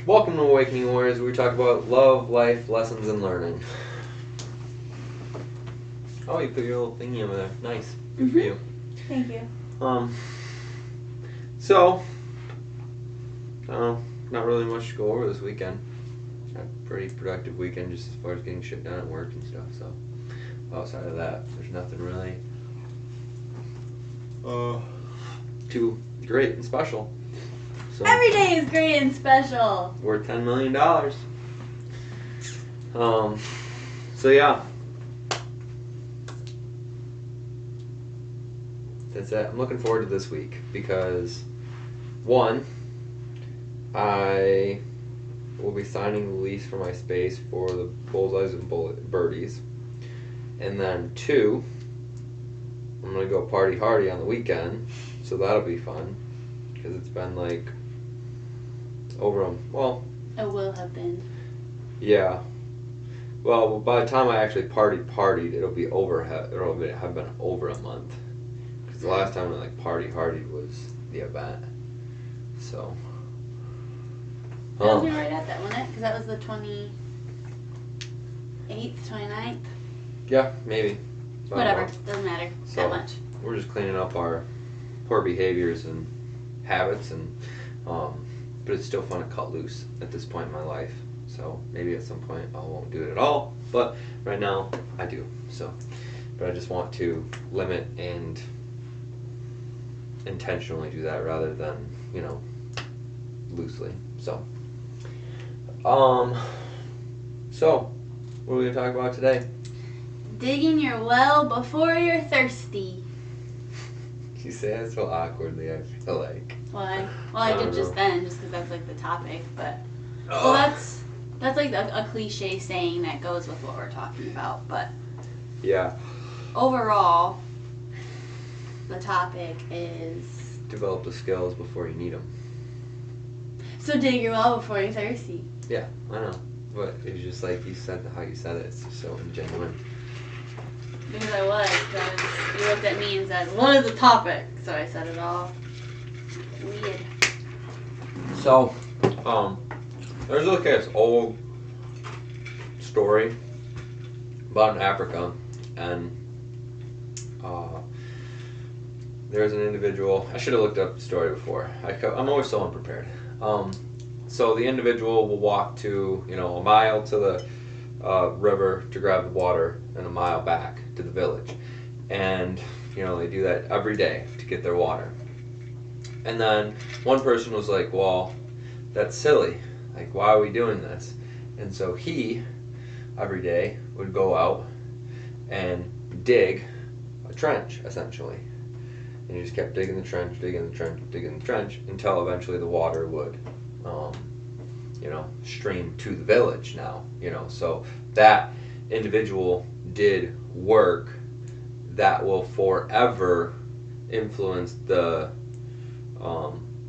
Welcome to Awakening Warriors, where we talk about love, life, lessons, and learning. Oh, you put your little thingy over there. Nice. Good for you. Thank you. So, not really much to go over this weekend. Had a pretty productive weekend just as far as getting shit done at work and stuff, so outside of that, there's nothing really too great and special. So, Every day is great and special. worth $10 million. So yeah. That's it. I'm looking forward to this week because, one, I will be signing the lease for my space for the Bullseyes and Birdies. And then two, I'm going to go party hardy on the weekend, so that'll be fun because it's been like It will have been. Yeah. Well, by the time I actually partied, it'll be have been over a month. Because the last time I party hardy was the event. So. That was right at that, wasn't it? Because that was the 28th, 29th. Yeah, maybe. Whatever. Doesn't matter So, that much. We're just cleaning up our poor behaviors and habits, and but it's still fun to cut loose at this point in my life. So maybe at some point I won't do it at all, but right now I do. So, but I just want to limit and intentionally do that rather than, loosely. So, so what are we gonna talk about today? Digging your well before you're thirsty. You say that so awkwardly, I feel like. Why? Well, I I did don't just know. then, just because that's like the topic. But well, that's like a cliche saying that goes with what we're talking about. But Yeah. overall, the topic is Develop the skills before you need them. so dig your well before you're thirsty. Yeah, I know. But it's just like you said, how you said it, it's just so ingenuine. Because I was, because you looked at me and said, "What is the topic?" So I said it all weird. So, there's like this old story about in Africa, and there's an individual. I should have looked up the story before. I'm always so unprepared. So the individual will walk to a mile to the river to grab the water and a mile back to the village, and they do that every day to get their water. And then one person was like, well, that's silly. Like, why are we doing this? And so he, every day, would go out and dig a trench, essentially. And he just kept digging the trench, until eventually the water would, stream to the village now. So that individual did work that will forever influence the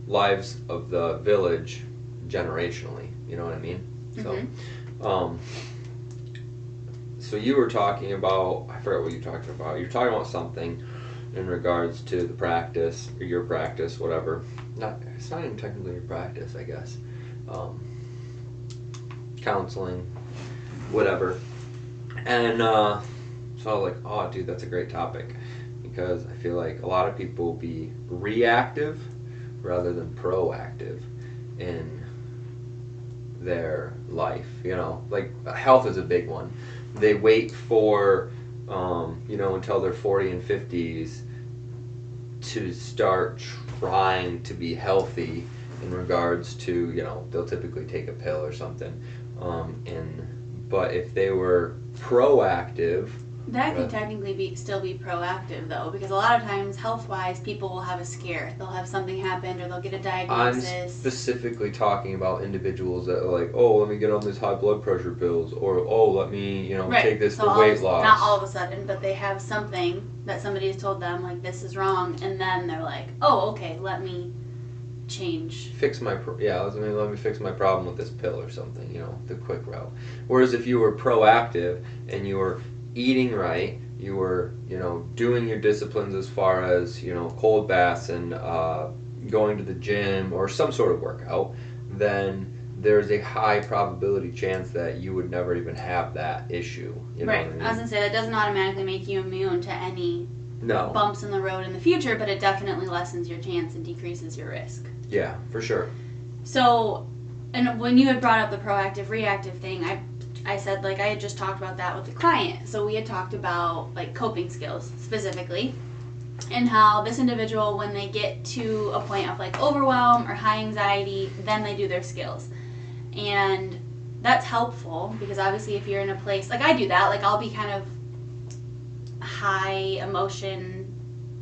lives of the village generationally. You know what I mean? Mm-hmm. So you were talking about, I forgot what you were talking about. You're talking about something in regards to the practice, or your practice, whatever. It's not even technically your practice, I guess. Counseling, whatever. And so I was like, oh, dude, that's a great topic. Because I feel like a lot of people will be reactive rather than proactive in their life. Like health is a big one. They wait for until they're 40 and 50s to start trying to be healthy in regards to, they'll typically take a pill or something. But if they were proactive, That could technically still be proactive, though, because a lot of times, health-wise, people will have a scare. They'll have something happen, or they'll get a diagnosis. I'm specifically talking about individuals that are like, oh, let me get on these high blood pressure pills, or oh, let me, Right. take this So for weight loss. Not all of a sudden, but they have something that somebody has told them, like, this is wrong, and then they're like, oh, okay, let me change. Let me fix my problem with this pill or something, the quick route. Whereas if you were proactive and you were eating right, you were, doing your disciplines as far as, cold baths and going to the gym or some sort of workout, then there's a high probability chance that you would never even have that issue. You know right. what I mean? I was gonna say that doesn't automatically make you immune to any No. bumps in the road in the future, but it definitely lessens your chance and decreases your risk. Yeah, for sure. So, and when you had brought up the proactive reactive thing, I said, like, I had just talked about that with the client. So we had talked about, like, coping skills specifically, and how this individual, when they get to a point of, like, overwhelm or high anxiety, then they do their skills. And that's helpful because obviously if you're in a place, like I do that, like I'll be kind of high emotion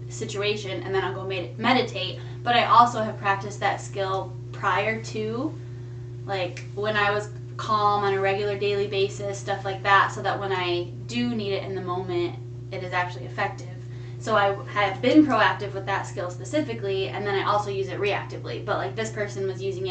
situation and then I'll go meditate, but I also have practiced that skill prior to, like when I was calm on a regular daily basis, stuff like that, so that when I do need it in the moment, it is actually effective. So I have been proactive with that skill specifically, and then I also use it reactively. But like this person was using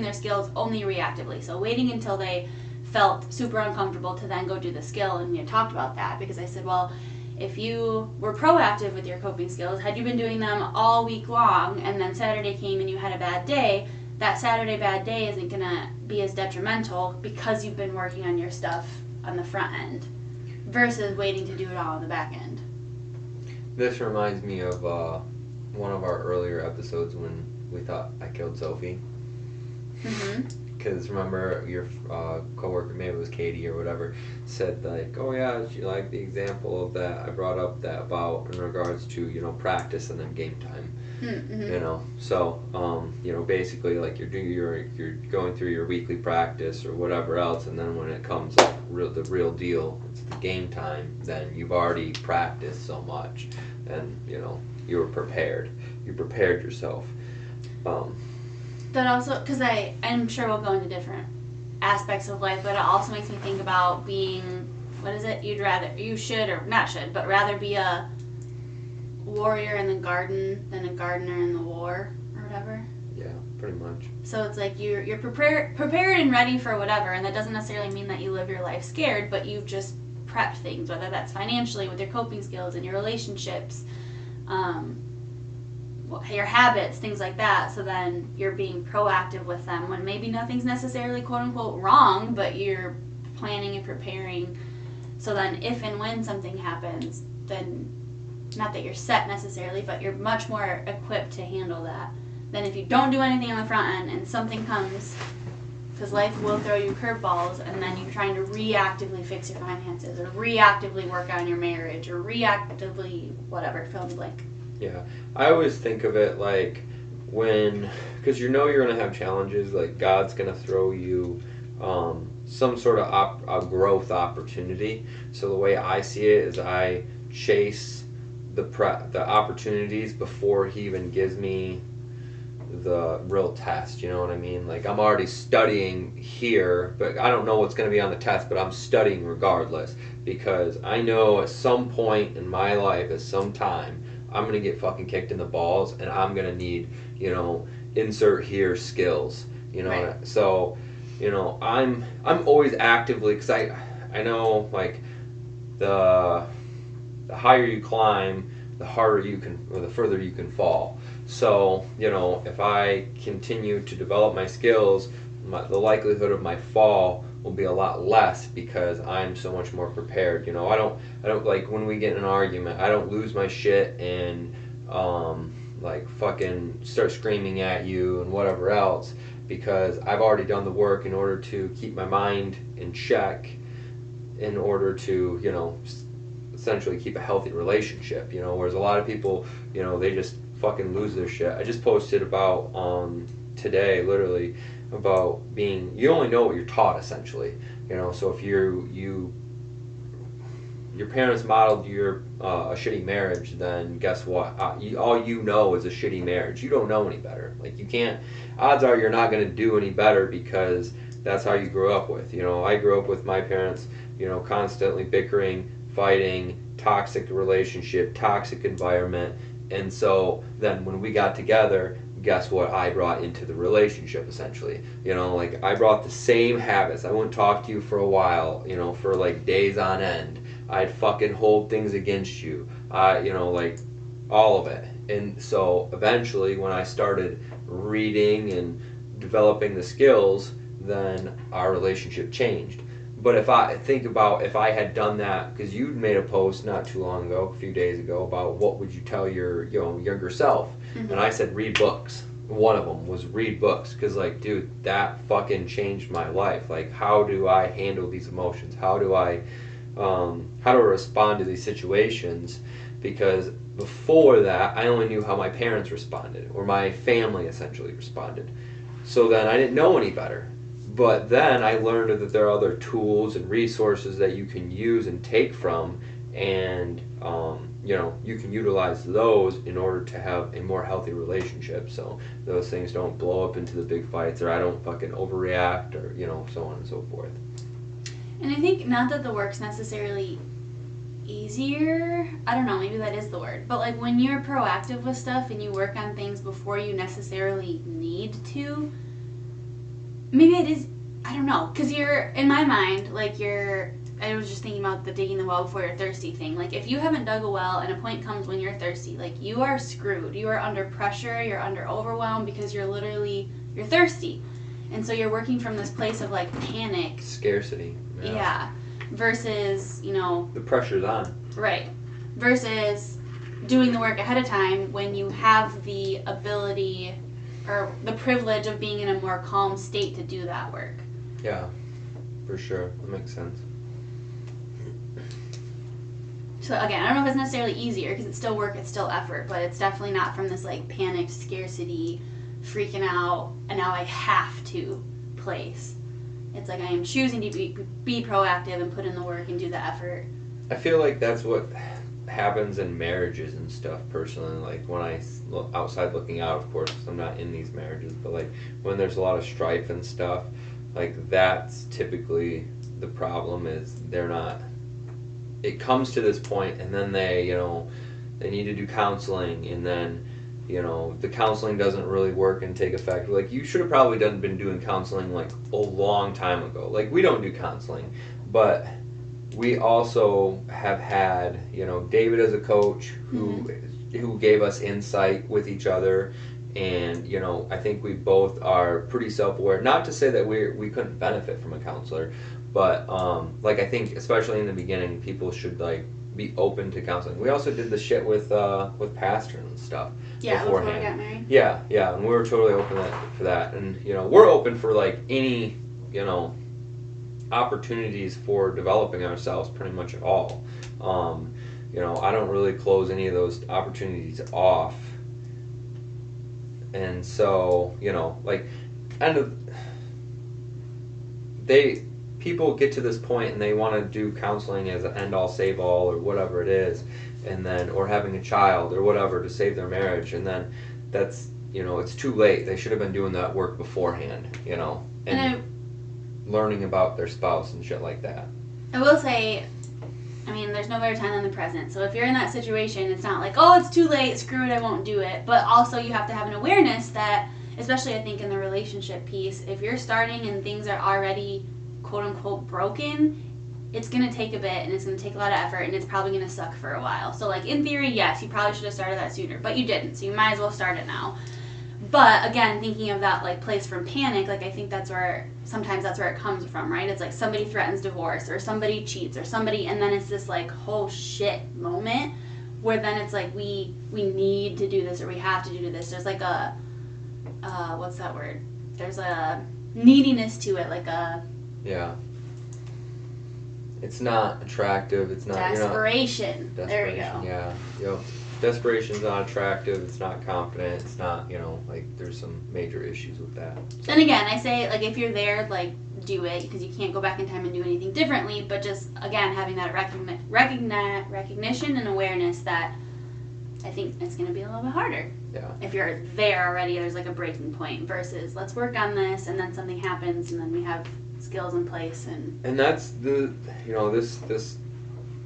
their skills only reactively. So waiting until they felt super uncomfortable to then go do the skill, and we had talked about that because I said, well, if you were proactive with your coping skills, had you been doing them all week long and then Saturday came and you had a bad day, that Saturday bad day isn't going to be as detrimental because you've been working on your stuff on the front end versus waiting to do it all on the back end. This reminds me of one of our earlier episodes when we thought I killed Sophie. Because remember your coworker, maybe it was Katie or whatever, said like, oh yeah, she liked the example of that I brought up that about in regards to, you know, practice and then game time. You know, so you know, basically like you're going through your weekly practice or whatever else, and then when it comes like the real deal, it's the game time, then you've already practiced so much, and you know you were prepared. You prepared yourself. That also, because I'm sure we'll go into different aspects of life, but it also makes me think about being, what is it? You should, or not should, but rather be a warrior in the garden than a gardener in the war, or whatever. Yeah, pretty much. So it's like you're prepared and ready for whatever, and that doesn't necessarily mean that you live your life scared, but you've just prepped things, whether that's financially, with your coping skills and your relationships, your habits, things like that, so then you're being proactive with them when maybe nothing's necessarily quote-unquote wrong, but you're planning and preparing, so then if and when something happens, then not that you're set necessarily, but you're much more equipped to handle that than if you don't do anything on the front end and something comes, because life will throw you curveballs, and then you're trying to reactively fix your finances or reactively work on your marriage or reactively whatever, fill in the blank. Yeah, I always think of it like because you know you're going to have challenges, like God's going to throw you some sort of a growth opportunity. So the way I see it is I chase the opportunities before He even gives me the real test, you know what I mean? Like I'm already studying here, but I don't know what's going to be on the test, but I'm studying regardless, because I know at some point in my life, at some time, I'm going to get fucking kicked in the balls, and I'm going to need, you know, insert here skills, you know. Right. So, you know, I'm always actively, because I know like the higher you climb, the harder you can, or the further you can fall. So, you know, if I continue to develop my skills, the likelihood of my fall will be a lot less because I'm so much more prepared. You know, I don't like when we get in an argument, I don't lose my shit and like fucking start screaming at you and whatever else, because I've already done the work in order to keep my mind in check, in order to, you know, essentially keep a healthy relationship, you know, whereas a lot of people, you know, they just fucking lose their shit. I just posted about today, literally, about you only know what you're taught, essentially, you know. So if your parents modeled a shitty marriage, then guess what? All you know is a shitty marriage. You don't know any better. Like you can't. Odds are you're not going to do any better because that's how you grew up with. You know, I grew up with my parents, you know, constantly bickering, fighting, toxic relationship, toxic environment. And so then when we got together, guess what I brought into the relationship, essentially? You know, like I brought the same habits. I wouldn't talk to you for a while, you know, for like days on end. I'd fucking hold things against you. You know, like all of it. And so eventually when I started reading and developing the skills, then our relationship changed. But if I think about if I had done that, because you made a post not too long ago, a few days ago, about what would you tell your younger self, and I said read books. One of them was read books, because like, dude, that fucking changed my life. Like, how do I handle these emotions? How do I respond to these situations? Because before that, I only knew how my parents responded, or my family essentially responded. So then I didn't know any better. But then I learned that there are other tools and resources that you can use and take from, and you can utilize those in order to have a more healthy relationship. So those things don't blow up into the big fights, or I don't fucking overreact, or so on and so forth. And I think not that the work's necessarily easier. I don't know, maybe that is the word. But like when you're proactive with stuff and you work on things before you necessarily need to, maybe it is, I don't know, because you're, in my mind, like I was just thinking about the digging the well before you're thirsty thing. Like if you haven't dug a well and a point comes when you're thirsty, like you are screwed. You are under pressure, you're under overwhelm because you're thirsty. And so you're working from this place of like panic. Scarcity. Yeah. Versus, the pressure's on. Right. Versus doing the work ahead of time when you have the ability or the privilege of being in a more calm state to do that work. Yeah, for sure. That makes sense. So again, I don't know if it's necessarily easier because it's still work, it's still effort, but it's definitely not from this like panicked scarcity, freaking out, and now I have to place. It's like I am choosing to be proactive and put in the work and do the effort. I feel like that's what happens in marriages and stuff personally. Like when I look outside looking out, of course, 'cause I'm not in these marriages, but like when there's a lot of strife and stuff, like that's typically the problem. Is they're not, it comes to this point and then they need to do counseling, and then the counseling doesn't really work and take effect. Like you should have probably been doing counseling like a long time ago. Like we don't do counseling, but we also have had, David as a coach who gave us insight with each other, and I think we both are pretty self-aware. Not to say that we couldn't benefit from a counselor, but like I think especially in the beginning, people should like be open to counseling. We also did the shit with pastor and stuff. Yeah, beforehand. before we got married. Yeah, and we were totally open for that, and we're open for like any opportunities for developing ourselves pretty much at all. I don't really close any of those opportunities off. And so, people get to this point and they want to do counseling as an end all save all or whatever it is, and then, or having a child or whatever to save their marriage, and then that's, it's too late. They should have been doing that work beforehand, and learning about their spouse and shit like that. I will say, there's no better time than the present. So if you're in that situation, it's not like, oh, it's too late, screw it, I won't do it. But also you have to have an awareness that, especially I think in the relationship piece, if you're starting and things are already quote unquote broken, it's going to take a bit and it's going to take a lot of effort and it's probably going to suck for a while. So like in theory, yes, you probably should have started that sooner, but you didn't. So you might as well start it now. But again, thinking of that like place from panic, like I think sometimes that's where it comes from, right? It's like somebody threatens divorce or somebody cheats or somebody, and then it's this like oh shit moment where then it's like we need to do this or we have to do this. There's like a what's that word? There's a neediness to it, like a it's not attractive. It's not desperation. There we go. Yeah. Yep. Desperation's not attractive. It's not confident. It's not, like there's some major issues with that. So. And again, I say like if you're there, like do it because you can't go back in time and do anything differently. But just again having that recognition and awareness that I think it's going to be a little bit harder. Yeah. If you're there already, there's like a breaking point versus let's work on this and then something happens and then we have skills in place and that's the this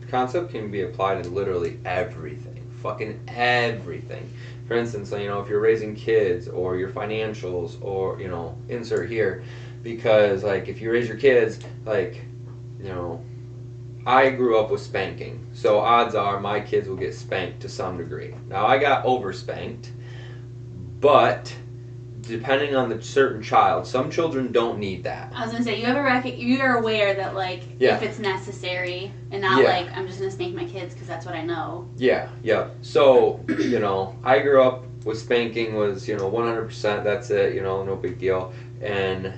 concept can be applied in literally everything, fucking everything. For instance, if you're raising kids or your financials or insert here, because like if you raise your kids, like I grew up with spanking, so odds are my kids will get spanked to some degree. Now I got overspanked, but depending on the certain child, some children don't need that. I was gonna say, you're aware that like Yeah. if it's necessary and not Yeah. like I'm just gonna spank my kids because that's what I know. Yeah, yeah. So, I grew up with spanking was, 100%, that's it, no big deal. And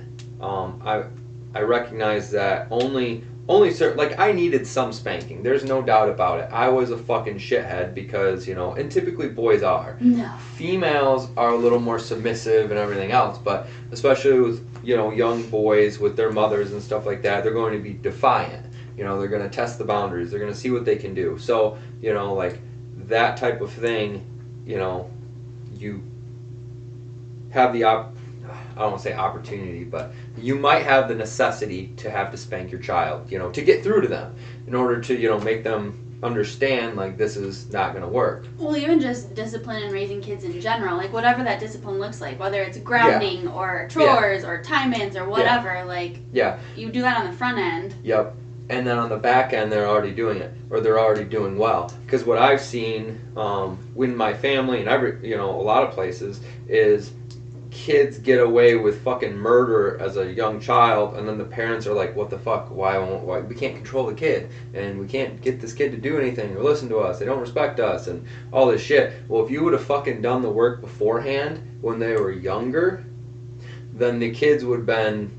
I recognize that only certain, like, I needed some spanking. There's no doubt about it. I was a fucking shithead because, and typically boys are. No. Females are a little more submissive and everything else, but especially with, young boys with their mothers and stuff like that, they're going to be defiant. They're going to test the boundaries. They're going to see what they can do. So, like that type of thing, you have the I don't want to say opportunity, but you might have the necessity to have to spank your child, to get through to them in order to, make them understand like this is not going to work. Well, even just discipline and raising kids in general, like whatever that discipline looks like, whether it's grounding or chores or time-ins or whatever, like you do that on the front end. Yep. And then on the back end, they're already doing it, or they're already doing well. Because what I've seen in my family and a lot of places is kids get away with fucking murder as a young child, and then the parents are like, what the fuck, why we can't control the kid, and we can't get this kid to do anything or listen to us, they don't respect us, and all this shit. Well, if you would have fucking done the work beforehand when they were younger, then the kids would have been,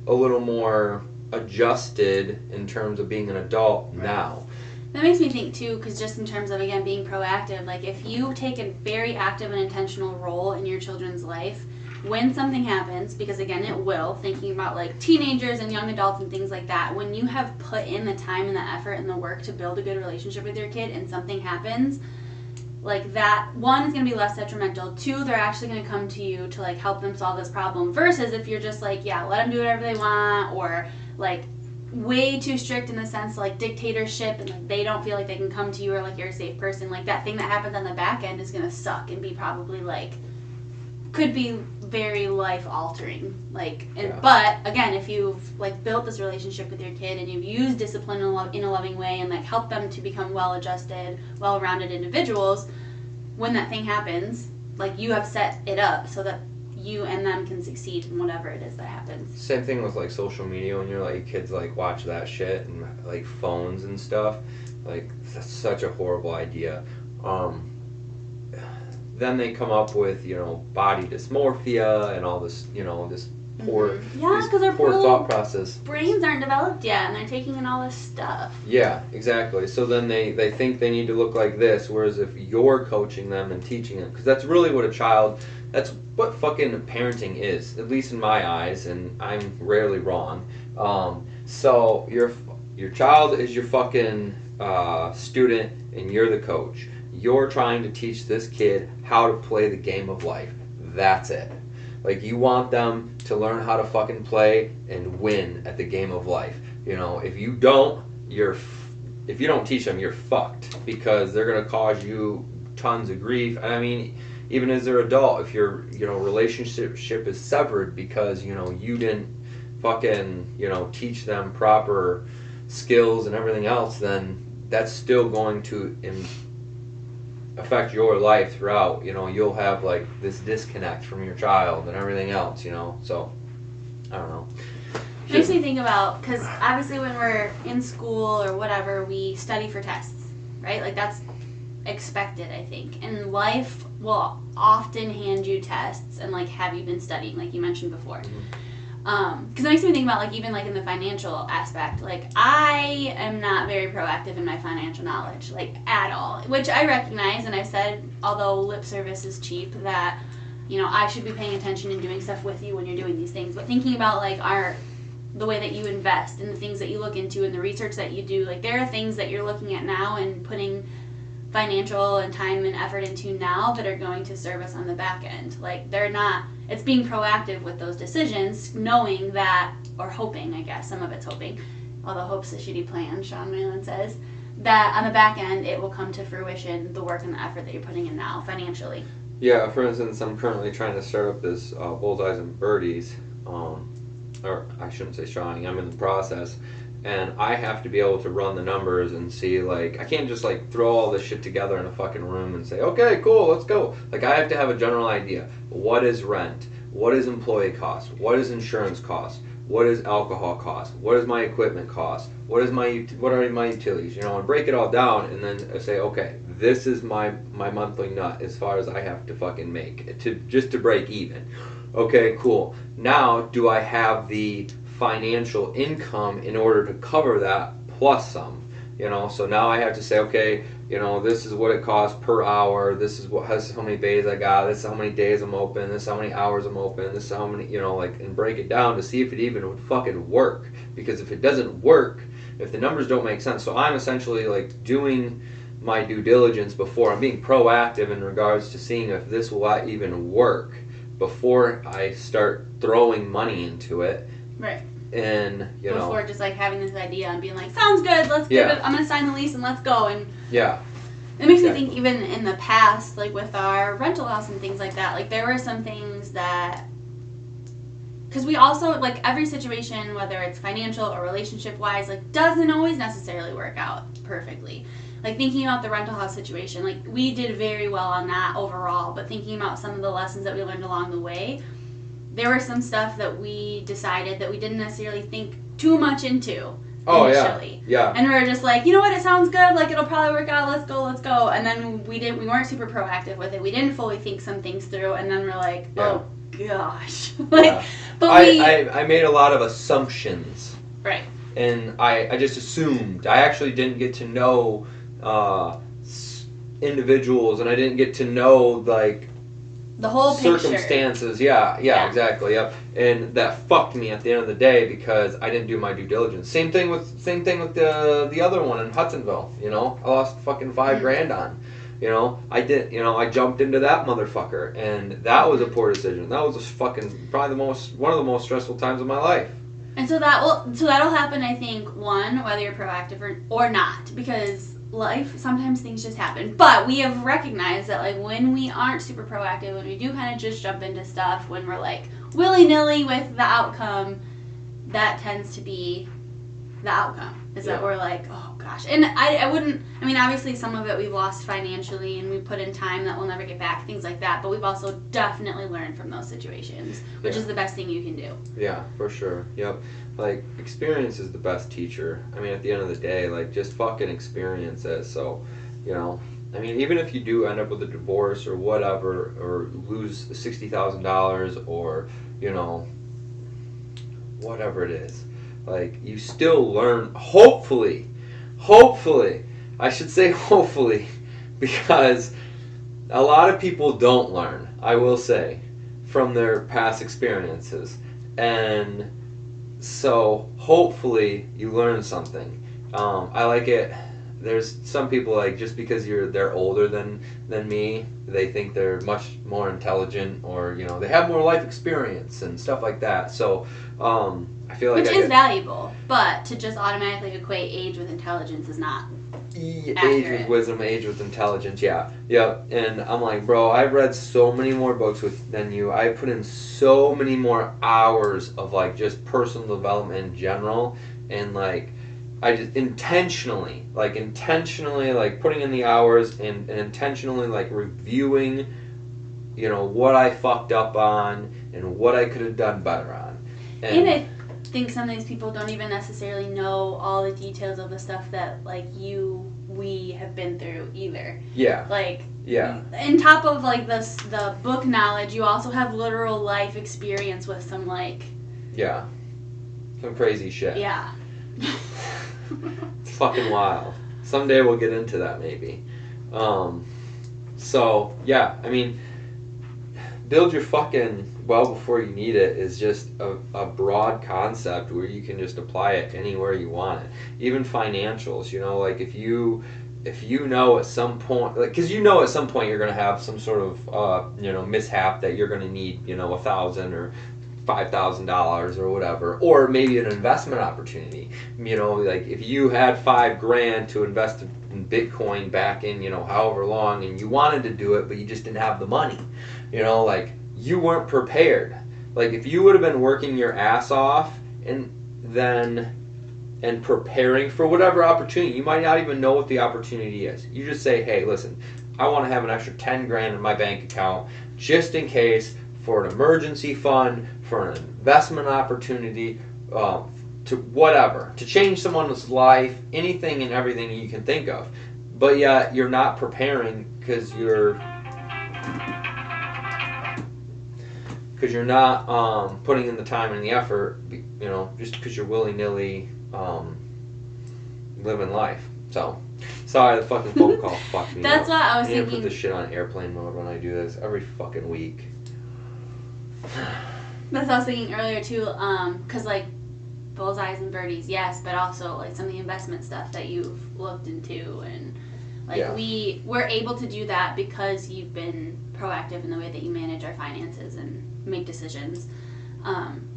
a little more adjusted in terms of being an adult now. That makes me think too, because just in terms of, again, being proactive, like if you take a very active and intentional role in your children's life, when something happens, because again it will, thinking about like teenagers and young adults and things like that, when you have put in the time and the effort and the work to build a good relationship with your kid and something happens, like that, one, is going to be less detrimental, two, they're actually going to come to you to like help them solve this problem, versus if you're just like, yeah, let them do whatever they want, or like way too strict in the sense like dictatorship, and like they don't feel like they can come to you or like you're a safe person, like that thing that happens on the back end is going to suck and be probably like, could be very life altering, like, and but again, if you've like built this relationship with your kid and you've used discipline in a loving way and like helped them to become well-adjusted, well-rounded individuals, when that thing happens, like you have set it up so that you and them can succeed in whatever it is that happens. Same thing with like social media, when you're like kids like watch that shit and like phones and stuff, like that's such a horrible idea. Then they come up with body dysmorphia and all this this poor because their poor thought process. Brains aren't developed yet and they're taking in all this stuff. Yeah, exactly. So then they think they need to look like this, whereas if you're coaching them and teaching them, because that's really what that's what fucking parenting is, at least in my eyes, and I'm rarely wrong. So your child is your fucking student and you're the coach. You're trying to teach this kid how to play the game of life. That's it. Like, you want them to learn how to fucking play and win at the game of life. If you don't teach them, you're fucked, because they're going to cause you tons of grief. And I mean, even as their adult, if your relationship is severed because you didn't fucking teach them proper skills and everything else, then that's still going to affect your life throughout. You'll have like this disconnect from your child and everything else. So I don't know. It makes me think about, because obviously when we're in school or whatever, we study for tests, right? Like that's expected, I think. And life will often hand you tests and like, have you been studying, like you mentioned before. Because it makes me think about like even like in the financial aspect, like I am not very proactive in my financial knowledge, like at all, which I recognize, and I've said, although lip service is cheap, that I should be paying attention and doing stuff with you when you're doing these things. But thinking about like the way that you invest and the things that you look into and the research that you do, like there are things that you're looking at now and putting financial and time and effort into now that are going to serve us on the back end. Like it's being proactive with those decisions, knowing that, or hoping, I guess, some of it's hoping, although hope's a shitty plan, Sean Malin says, that on the back end it will come to fruition, the work and the effort that you're putting in now financially. Yeah, for instance, I'm currently trying to start up this Bullseyes and Birdies, or I shouldn't say trying, I'm in the process, and I have to be able to run the numbers and see, like, I can't just like throw all this shit together in a fucking room and say, okay, cool, let's go. Like, I have to have a general idea. What is rent? What is employee cost? What is insurance cost? What is alcohol cost? What is my equipment cost? What are my utilities? You know, and break it all down, and then say, okay, this is my monthly nut as far as I have to fucking make to break even. Okay, cool. Now, do I have the financial income in order to cover that plus some? You know, so now I have to say, okay, you know, this is what it costs per hour. This is how many days I got. This is how many days I'm open. This is how many hours I'm open. This is how many, you know, like, and break it down to see if it even would fucking work. Because if it doesn't work, if the numbers don't make sense, so I'm essentially like doing my due diligence before I'm being proactive in regards to seeing if this will even work before I start throwing money into it. Right. And, you know, before just like having this idea and being like, sounds good, let's give it, I'm gonna sign the lease and let's go. And yeah, it makes me think, even in the past, like with our rental house and things like that, like there were some things that, because we also, like, every situation, whether it's financial or relationship wise, like, doesn't always necessarily work out perfectly. Like, thinking about the rental house situation, like, we did very well on that overall, but thinking about some of the lessons that we learned along the way, there was some stuff that we decided that we didn't necessarily think too much into initially. Yeah. And we were just like, you know what, it sounds good, like, it'll probably work out, let's go. And then we weren't super proactive with it. We didn't fully think some things through, and then we're like, oh gosh. Like, but I made a lot of assumptions. Right. And I just assumed. I actually didn't get to know individuals, and I didn't get to know, like, the whole circumstances. Yeah, exactly. Yep. And that fucked me at the end of the day because I didn't do my due diligence. Same thing with the other one in Hudsonville. You know, I lost fucking $5,000 on. You know, I jumped into that motherfucker, and that was a poor decision. That was probably one of the most stressful times of my life. And so that'll happen, I think, one, whether you're proactive or not, because life, sometimes things just happen. But we have recognized that, like, when we aren't super proactive, when we do kind of just jump into stuff, when we're like willy-nilly with the outcome, that tends to be the outcome. That we're like, oh gosh. And I mean, obviously some of it we've lost financially and we put in time that we'll never get back, things like that, but we've also definitely learned from those situations, which is the best thing you can do. Yeah, for sure. Yep. Like, experience is the best teacher. I mean, at the end of the day, like, just fucking experience it. So, you know, I mean, even if you do end up with a divorce or whatever, or lose $60,000 or, you know, whatever it is, like, you still learn, hopefully, I should say hopefully, because a lot of people don't learn, I will say, from their past experiences. And so, hopefully, you learn something. I like it. There's some people, like, just because they're older than me, they think they're much more intelligent, or, you know, they have more life experience and stuff like that. So, I feel like which is valuable, but to just automatically equate age with intelligence is not age with wisdom, age with intelligence. Yeah. And I'm like, bro, I've read so many more books than you. I put in so many more hours of, like, just personal development in general, and, like, I just intentionally like putting in the hours and intentionally, like, reviewing, you know, what I fucked up on and what I could have done better on. And I think some of these people don't even necessarily know all the details of the stuff that, like, we have been through either. Yeah. Like, yeah. On top of, like, the book knowledge, you also have literal life experience with some, like... Yeah. Some crazy shit. Yeah. It's fucking wild. Someday we'll get into that, maybe. So, yeah, I mean, build your fucking well before you need it is just a broad concept where you can just apply it anywhere you want it. Even financials, you know, like, if you know at some point, like, because you know at some point you're going to have some sort of, you know, mishap that you're going to need, you know, $1,000 or $5,000 or whatever, or maybe an investment opportunity. You know, like, if you had $5,000 to invest in Bitcoin back in, you know, however long, and you wanted to do it, but you just didn't have the money, you know, like, you weren't prepared. Like, if you would have been working your ass off, and then and preparing for whatever opportunity. You might not even know what the opportunity is. You just say, hey, listen, I want to have an extra 10 grand in my bank account just in case, for an emergency fund, for an investment opportunity, to whatever, to change someone's life, anything and everything you can think of. But yet you're not preparing because you're not putting in the time and the effort, just because you're willy-nilly living life. So, sorry, the fucking phone call fucked me That's up. what I was I need to thinking. put this shit on airplane mode when I do this every fucking week. That's what I was thinking earlier too, because like bullseyes and birdies, yes, but also like some of the investment stuff that you've looked into, and like we're able to do that because you've been proactive in the way that you manage our finances and make decisions.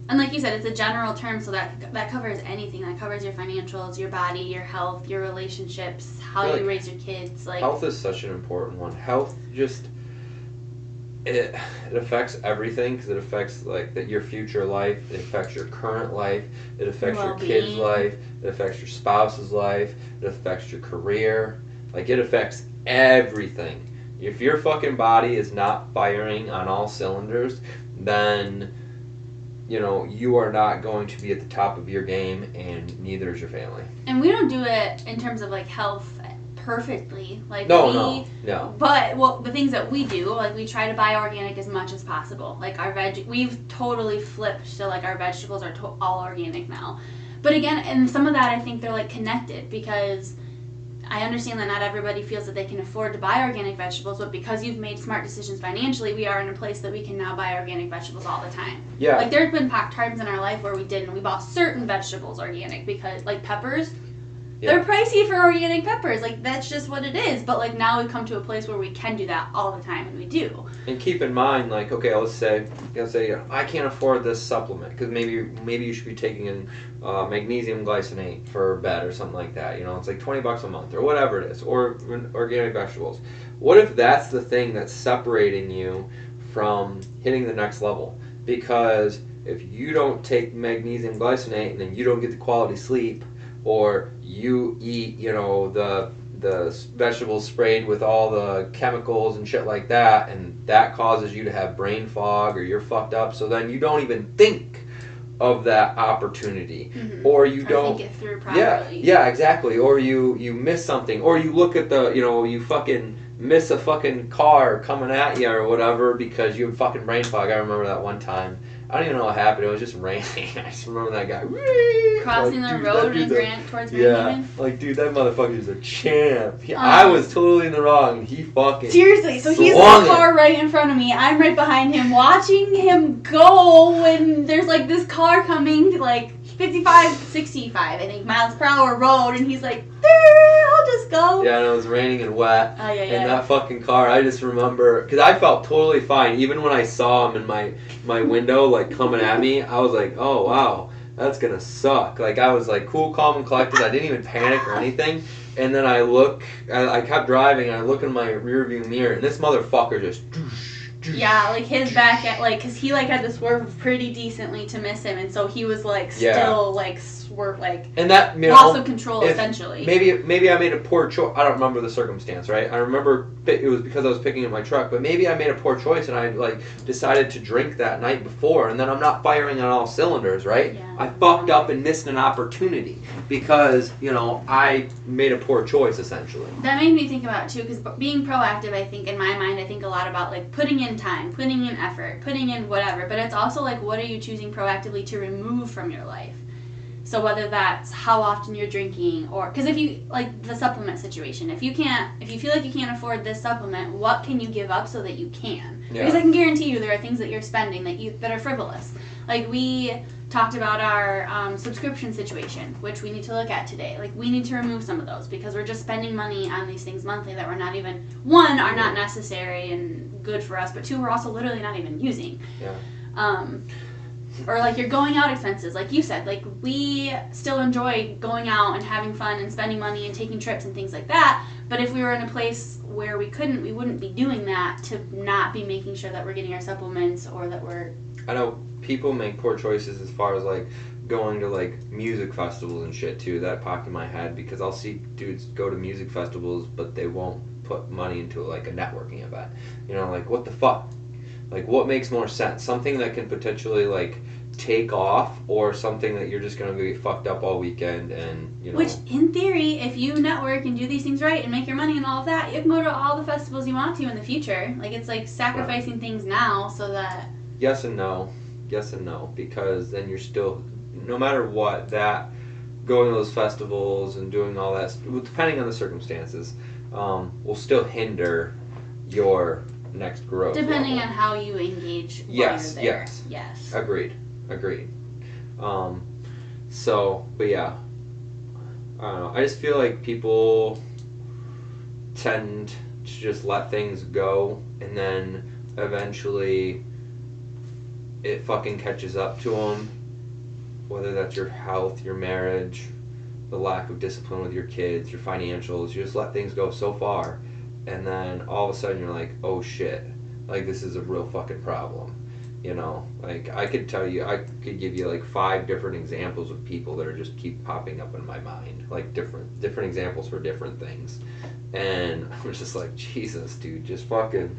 And like you said, it's a general term, so that covers anything. That covers your financials, your body, your health, your relationships, how you raise your kids. Like, health is such an important one. Health just it affects everything, because it affects like your future life. It affects your current life. It affects your kids' life. It affects your spouse's life. It affects your career. Like, it affects everything. If your fucking body is not firing on all cylinders, then you are not going to be at the top of your game, and neither is your family. And we don't do it in terms of like health perfectly. Like no. But the things that we do, like we try to buy organic as much as possible. Like we've totally flipped to like our vegetables are all organic now. But again, and some of that I think they're like connected, because I understand that not everybody feels that they can afford to buy organic vegetables, but because you've made smart decisions financially, we are in a place that we can now buy organic vegetables all the time. Yeah. Like, there have been times in our life where we didn't. We bought certain vegetables organic because, like, peppers, they're pricey for organic peppers. Like, that's just what it is. But, like, now we've come to a place where we can do that all the time, and we do. And keep in mind, like, okay, let's say I can't afford this supplement, because maybe you should be taking in magnesium glycinate for bed or something like that. It's like $20 a month or whatever it is, or organic vegetables. What if that's the thing that's separating you from hitting the next level? Because if you don't take magnesium glycinate and then you don't get the quality sleep, or you eat, the vegetables sprayed with all the chemicals and shit like that, and that causes you to have brain fog, or you're fucked up, so then you don't even think of that opportunity, or you don't think it through properly. Yeah, exactly. Or you miss something, or you look at you fucking miss a fucking car coming at you or whatever because you have fucking brain fog. I remember that one time. I don't even know what happened. It was just raining. I just remember that guy crossing the road in Grant towards Grant. Like, dude, that motherfucker's a champ. I was totally in the wrong, and he fucking seriously. So he's in the car right in front of me. I'm right behind him, watching him go when there's like this car coming, like 55, 65, I think, miles per hour road, and he's like, I'll just go. Yeah, and it was raining and wet. Oh, yeah. And that fucking car, I just remember, because I felt totally fine. Even when I saw him in my window, like, coming at me, I was like, oh, wow, that's going to suck. Like, I was, like, cool, calm, and collected. I didn't even panic or anything. And then I kept driving, and I look in my rearview mirror, and this motherfucker just... Yeah, like his back at because he like had to swerve pretty decently to miss him, and so he was like still like swerve like and that loss of control essentially. Maybe I made a poor choice. I don't remember the circumstance, right? I remember it was because I was picking up my truck, but maybe I made a poor choice and I like decided to drink that night before, and then I'm not firing on all cylinders, right? Yeah. I fucked up and missed an opportunity because I made a poor choice essentially. That made me think about it too, because being proactive, I think in my mind, I think a lot about like putting in time, putting in effort, putting in whatever, but it's also like what are you choosing proactively to remove from your life? So whether that's how often you're drinking, or because if you like the supplement situation, if you feel like you can't afford this supplement, what can you give up so that you can? Yeah. Because I can guarantee you there are things that you're spending that are frivolous. Like we talked about our subscription situation, which we need to look at today. Like we need to remove some of those because we're just spending money on these things monthly that we're not even, one, are not necessary and good for us, but two, we're also literally not even using. Yeah. Or like your going out expenses, like you said, like we still enjoy going out and having fun and spending money and taking trips and things like that. But if we were in a place where we wouldn't be doing that to not be making sure that we're getting our supplements or that we're... I know people make poor choices as far as like going to like music festivals and shit too. That popped in my head because I'll see dudes go to music festivals, but they won't put money into like a networking event. You know, like what the fuck? Like what makes more sense? Something that can potentially like take off, or something that you're just gonna be fucked up all weekend and you know. Which, in theory, if you network and do these things right and make your money and all of that, you can go to all the festivals you want to in the future. Like, it's like sacrificing things now so that... Yes and no. Yes and no. Because then you're still, no matter what, that going to those festivals and doing all that, depending on the circumstances, will still hinder your next growth Depending level. on how you engage while Yes, you're there. yes. Yes. Agreed. So, but yeah. I don't know. I just feel like people tend to just let things go, and then eventually it fucking catches up to them. Whether that's your health, your marriage, the lack of discipline with your kids, your financials. You just let things go so far, and then all of a sudden you're like, oh shit, like this is a real fucking problem. You know, like I could give you like 5 different examples of people that are just keep popping up in my mind, like different examples for different things, and I'm just like, Jesus, dude, just fucking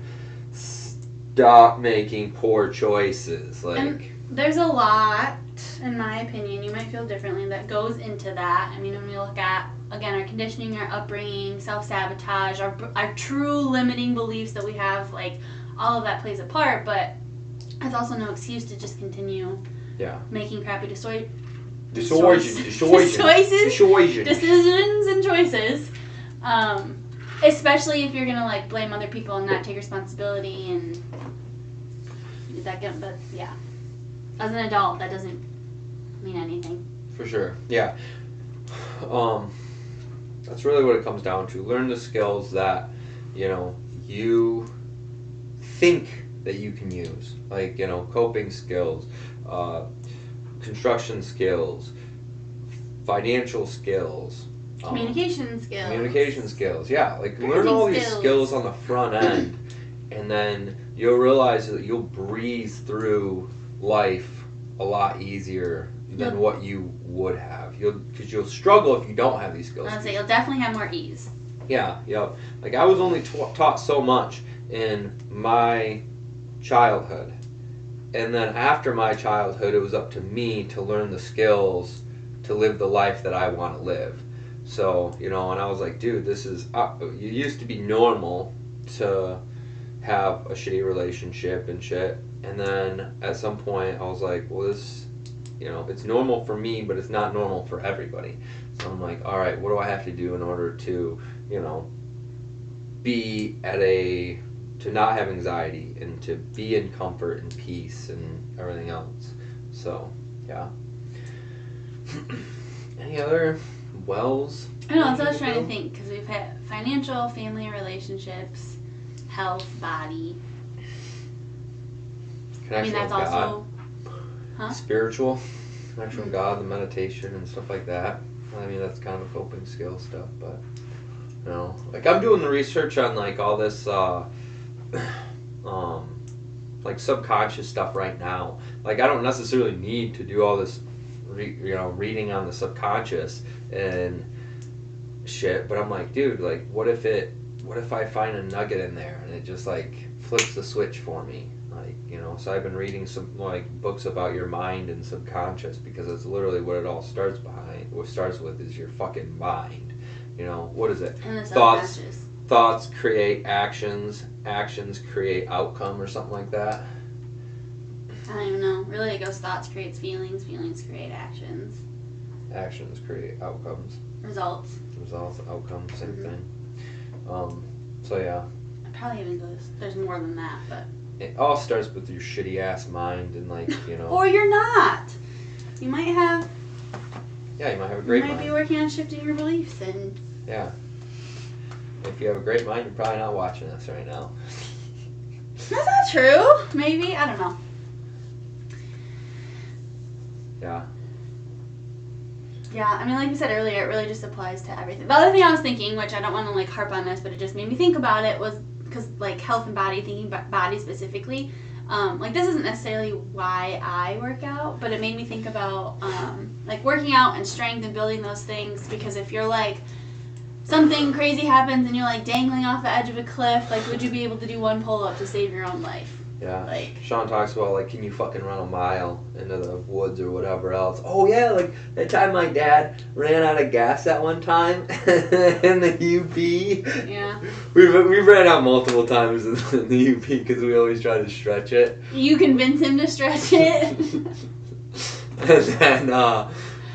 stop making poor choices. Like, and there's a lot, in my opinion, you might feel differently, that goes into that. I mean, when we look at, again, our conditioning, our upbringing, self-sabotage, our true limiting beliefs that we have, like, all of that plays a part, but it's also no excuse to just continue making crappy decisions and choices. Especially if you're gonna like blame other people and not take responsibility and that. But yeah, as an adult, that doesn't mean anything. For sure, yeah. That's really what it comes down to. Learn the skills that you think that you can use, like coping skills, construction skills, financial skills, communication skills, yeah, like learn all these skills on the front end, and then you'll realize that you'll breeze through life a lot easier than what you would have. Because you'll struggle if you don't have these skills. I'd say you'll definitely have more ease. Yeah, yep. Like I was only taught so much in my childhood, and then after my childhood it was up to me to learn the skills to live the life that I want to live. So and I was like, dude, this is you used to be normal to have a shitty relationship and shit, and then at some point I was like, well, this it's normal for me, but it's not normal for everybody. So I'm like, all right, what do I have to do in order to be to not have anxiety and to be in comfort and peace and everything else. So, yeah. Any other wells? I know, that's what I was trying to think, because we've had financial, family, relationships, health, body. Connection that's with also... God. Spiritual. Connection with God, the meditation and stuff like that. I mean, that's kind of a coping skill stuff, but... like I'm doing the research on like all this like subconscious stuff right now. Like I don't necessarily need to do all this reading on the subconscious and shit, but I'm like, dude, like what if I find a nugget in there and it just like flips the switch for me, like so I've been reading some like books about your mind and subconscious, because it's literally what it all starts with is your fucking mind. What is it? And the Thoughts create actions. Actions create outcome, or something like that. I don't even know. Really, it goes thoughts creates feelings. Feelings create actions. Actions create outcomes. Results, outcomes, same thing. So yeah. It probably even goes. There's more than that, but. It all starts with your shitty ass mind and like Or you're not. You might have. Yeah, you might have a great mind. You might be working on shifting your beliefs and. Yeah. If you have a great mind, you're probably not watching this right now. That's not true. Maybe. I don't know. Yeah. Yeah, I mean, like we said earlier, it really just applies to everything. The other thing I was thinking, which I don't want to like harp on this, but it just made me think about it, was because like health and body, thinking about body specifically, Like, this isn't necessarily why I work out, but it made me think about, like, working out and strength and building those things, because if you're, like, something crazy happens and you're, like, dangling off the edge of a cliff, like, would you be able to do one pull-up to save your own life? Yeah. Like, Sean talks about, like, can you fucking run a mile into the woods or whatever else? Oh, yeah, like, that time my dad ran out of gas that one time in the UP. yeah. We ran out multiple times in the UP because we always try to stretch it. You convince him to stretch it? And then,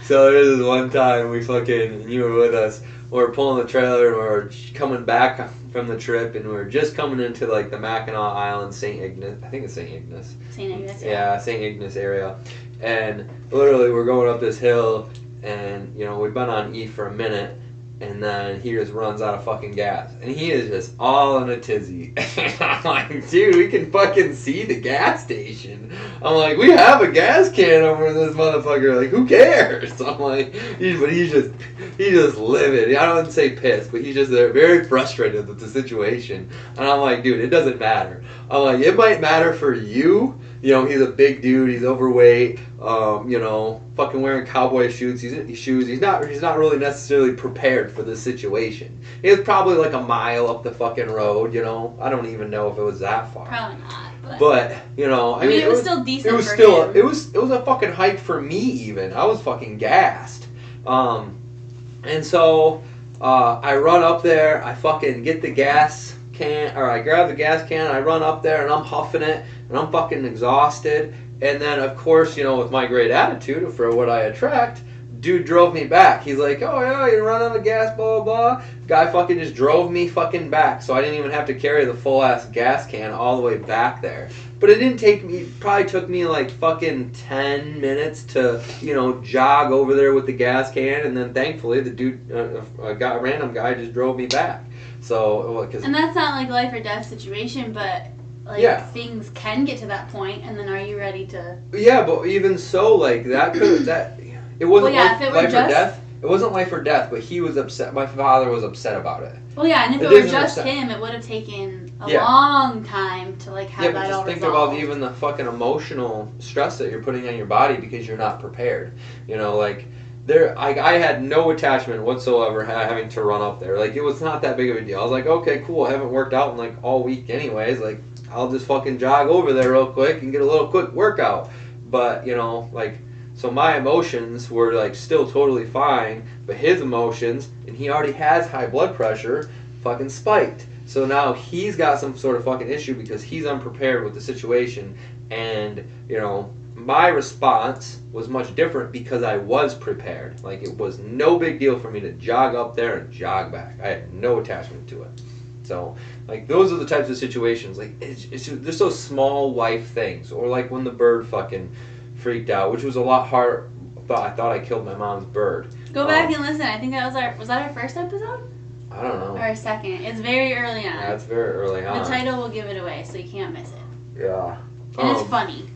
so there was this one time you were with us, we were pulling the trailer and we were coming back from the trip, and we were just coming into, like, the Mackinac Island, St. Ignace, I think it's St. Ignace. St. Ignace, Yeah, St. Ignace area. And literally we're going up this hill, and, you know, we've been on E for a minute, and then he just runs out of fucking gas. And he is just all in a tizzy. And I'm like, dude, we can fucking see the gas station. I'm like, we have a gas can over this motherfucker. Like, who cares? I'm like, he's just livid. I don't want to say pissed, but he's just very frustrated with the situation. And I'm like, dude, it doesn't matter. I'm like, it might matter for you. You know, he's a big dude. He's overweight. You know, fucking wearing cowboy shoes. He's not really necessarily prepared for this situation. He was probably like a mile up the fucking road. You know, I don't even know if it was that far. Probably not. But you know, I mean, it was still decent. It was for still him. it was a fucking hike for me. Even I was fucking gassed. And so I run up there. I fucking get the gas can, or I grab the gas can. I run up there and I'm huffing it, and I'm fucking exhausted. And then, of course, you know, with my great attitude for what I attract, dude drove me back. He's like, oh yeah, you run out of gas, blah, blah, blah. Guy fucking just drove me fucking back, so I didn't even have to carry the full-ass gas can all the way back there. But it didn't take me, probably took me like fucking 10 minutes to, you know, jog over there with the gas can, and then thankfully the dude, a random guy just drove me back. So, and that's not like life or death situation, but like, yeah, things can get to that point, and then are you ready to? Yeah, but even so, like that could it wasn't life or death. It wasn't life or death, but he was upset. My father was upset about it. Well, yeah, and if it were just him, it would have taken a long time to like have that all resolved. Yeah, but just think about even the fucking emotional stress that you're putting on your body because you're not prepared. You know, like I had no attachment whatsoever having to run up there. Like, it was not that big of a deal. I was like, okay, cool. I haven't worked out in like all week anyways. Like, I'll just fucking jog over there real quick and get a little quick workout. But, you know, like, so my emotions were like still totally fine, but his emotions, and he already has high blood pressure, fucking spiked. So now he's got some sort of fucking issue because he's unprepared with the situation. And, you know, my response was much different because I was prepared. Like, it was no big deal for me to jog up there and jog back. I had no attachment to it. So, like, those are the types of situations. Like, it's just those small life things. Or like when the bird fucking freaked out, which was a lot harder. I thought I killed my mom's bird. Go back and listen. I think that was that our first episode? I don't know. Or our second. It's very early on. Yeah, it's very early on. The title will give it away, so you can't miss it. Yeah. And it's funny.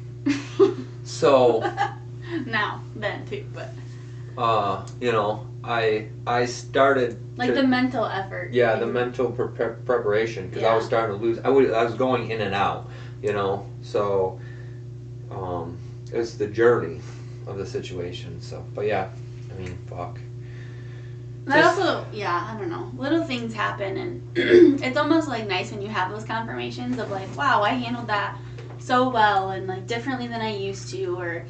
So. Now, then too, but. You know, I started. Like the mental effort. Yeah, the mental preparation, because I was starting to lose. I was going in and out, you know. So, it's the journey of the situation. So, but yeah, I mean, fuck. That also, yeah, I don't know. Little things happen, and it's almost like nice when you have those confirmations of like, wow, I handled that so well and like differently than I used to. Or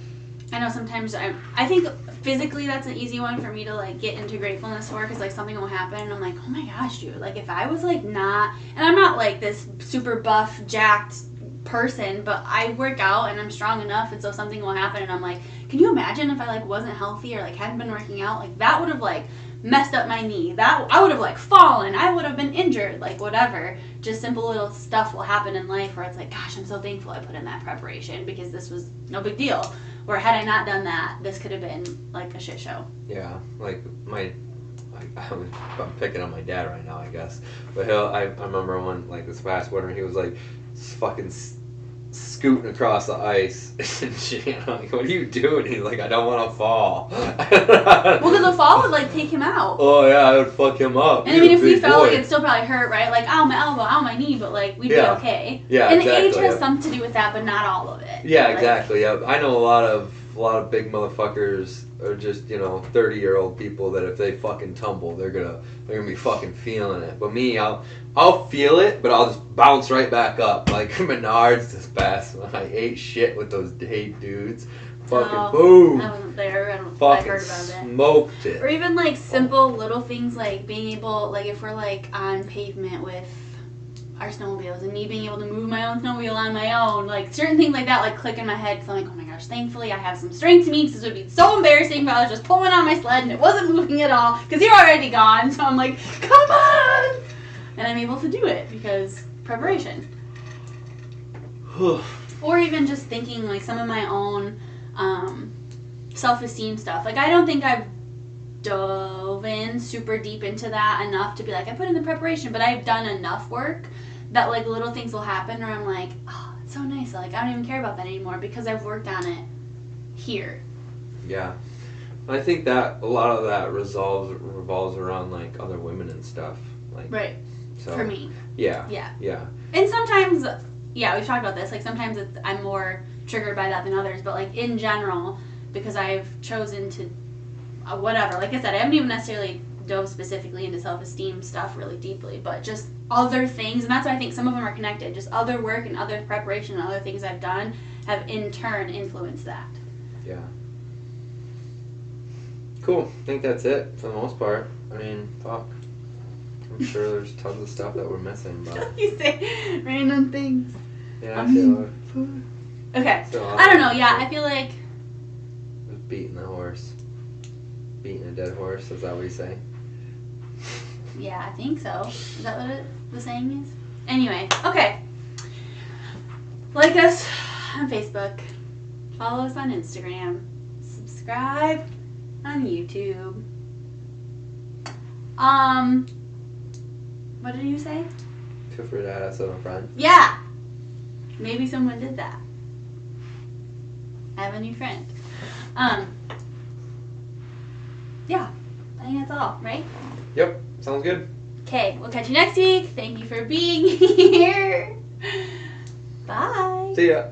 I know sometimes I think physically that's an easy one for me to like get into gratefulness for, because like something will happen and I'm like, oh my gosh, dude, like if I was like not, and I'm not like this super buff, jacked person, but I work out and I'm strong enough, and so something will happen and I'm like, can you imagine if I like wasn't healthy or like hadn't been working out? Like that would have like messed up my knee, that I would have like fallen, I would have been injured, like whatever. Just simple little stuff will happen in life where it's like, gosh, I'm so thankful I put in that preparation because this was no big deal. Or had I not done that, this could have been like a shit show. Yeah, like I'm picking on my dad right now, I guess. But I remember when, like, this past winter, he was like fucking scooting across the ice. And I'm like, what are you doing? He's like, I don't want to fall. Well, because the fall would like take him out. Oh yeah, I would fuck him up. And I mean, if we fell, like, it'd still probably hurt, right? Like, ow, my elbow, ow, my knee, but like, we'd be okay. Yeah, and exactly. age has something to do with that, but not all of it. Yeah, like, exactly. Yeah, I know a lot of big motherfuckers are just 30-year-old people that if they fucking tumble, they're gonna be fucking feeling it. But me, I'll feel it, but I'll just bounce right back up. Like Menards this past when I ate shit with those dudes. Fucking boom. I wasn't there. I fucking heard about it. Smoked it. Or even like simple little things like being able, like if we're like on pavement with our snowmobiles and me being able to move my own snowmobile on my own, like certain things like that, like click in my head because I'm like, oh my gosh, thankfully I have some strength to me because this would be so embarrassing if I was just pulling on my sled and it wasn't moving at all because you're already gone. So I'm like, come on! And I'm able to do it because preparation. Or even just thinking like some of my own self-esteem stuff. Like I don't think I've dove in super deep into that enough to be like, I put in the preparation, but I've done enough work that like little things will happen where I'm like, oh, it's so nice. Like I don't even care about that anymore because I've worked on it here. Yeah. I think that a lot of that revolves around like other women and stuff. Like right. So, for me. Yeah. Yeah. Yeah. And sometimes, yeah, we've talked about this. Like sometimes I'm more triggered by that than others, but like in general, because I've chosen to whatever. Like I said, I haven't even necessarily dove specifically into self-esteem stuff really deeply, but just other things, and that's why I think some of them are connected. Just other work and other preparation and other things I've done have in turn influenced that. Yeah. Cool. I think that's it for the most part. I mean, fuck. I'm sure there's tons of stuff that we're missing, but You say random things. yeah, I feel Okay. So, I don't know. Yeah, I feel like just beating the horse. Beating a dead horse, is that what you say? yeah, I think so. Is that what the saying is? Anyway, okay. Like us on Facebook. Follow us on Instagram. Subscribe on YouTube. What did you say? Feel free to add us as a friend. Yeah. Maybe someone did that. I have a new friend. Yeah. I think that's all, right? Yep. Sounds good. Okay, we'll catch you next week. Thank you for being here. Bye. See ya.